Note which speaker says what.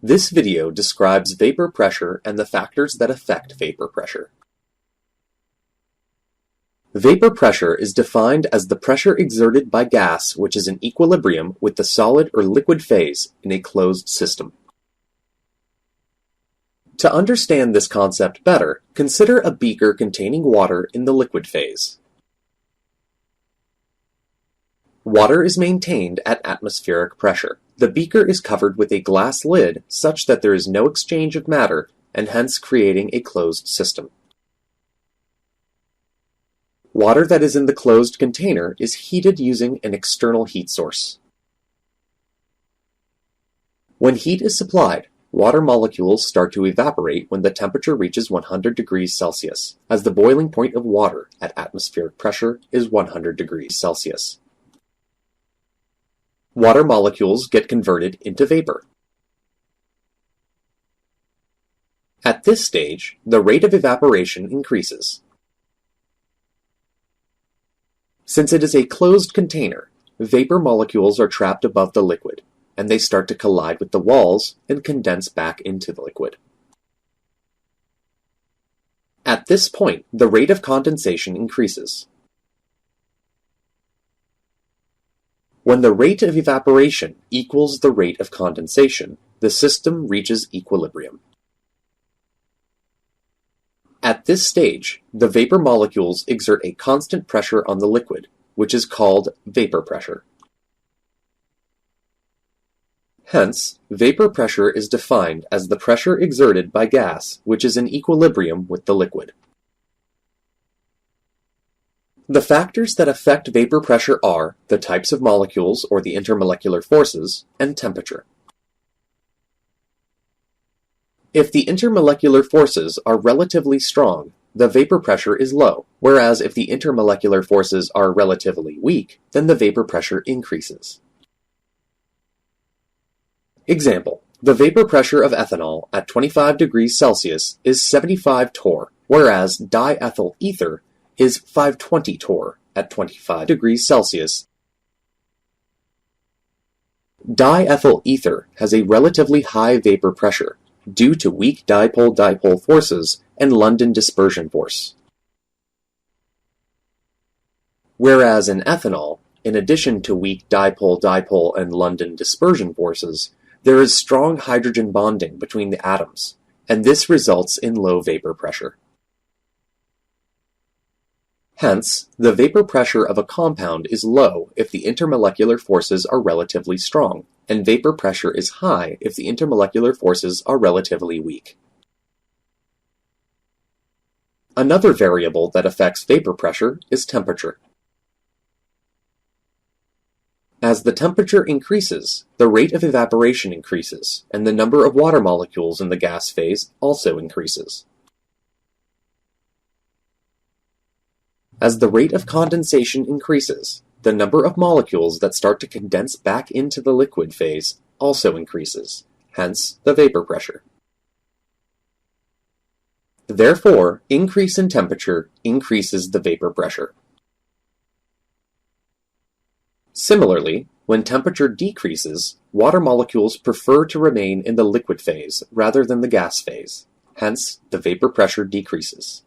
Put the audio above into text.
Speaker 1: This video describes vapor pressure and the factors that affect vapor pressure. Vapor pressure is defined as the pressure exerted by gas which is in equilibrium with the solid or liquid phase in a closed system. To understand this concept better, consider a beaker containing water in the liquid phase. Water is maintained at atmospheric pressure. The beaker is covered with a glass lid such that there is no exchange of matter and hence creating a closed system. Water that is in the closed container is heated using an external heat source. When heat is supplied, water molecules start to evaporate when the temperature reaches 100 degrees Celsius, as the boiling point of water at atmospheric pressure is 100 degrees Celsius. Water molecules get converted into vapor. At this stage, the rate of evaporation increases. Since it is a closed container, vapor molecules are trapped above the liquid, and they start to collide with the walls and condense back into the liquid. At this point, the rate of condensation increases. When the rate of evaporation equals the rate of condensation, the system reaches equilibrium. At this stage, the vapor molecules exert a constant pressure on the liquid, which is called vapor pressure. Hence, vapor pressure is defined as the pressure exerted by gas which is in equilibrium with the liquid. The factors that affect vapor pressure are the types of molecules or the intermolecular forces and temperature. If the intermolecular forces are relatively strong, the vapor pressure is low, whereas if the intermolecular forces are relatively weak, then the vapor pressure increases. Example: the vapor pressure of ethanol at 25 degrees Celsius is 75 torr, whereas diethyl ether is 520 torr at 25 degrees Celsius. Diethyl ether has a relatively high vapor pressure due to weak dipole-dipole forces and London dispersion force. Whereas in ethanol, in addition to weak dipole-dipole and London dispersion forces, there is strong hydrogen bonding between the atoms, and this results in low vapor pressure. Hence, the vapor pressure of a compound is low if the intermolecular forces are relatively strong, and vapor pressure is high if the intermolecular forces are relatively weak. Another variable that affects vapor pressure is temperature. As the temperature increases, the rate of evaporation increases, and the number of water molecules in the gas phase also increases. As the rate of condensation increases, the number of molecules that start to condense back into the liquid phase also increases, hence the vapor pressure. Therefore, increase in temperature increases the vapor pressure. Similarly, when temperature decreases, water molecules prefer to remain in the liquid phase rather than the gas phase, hence the vapor pressure decreases.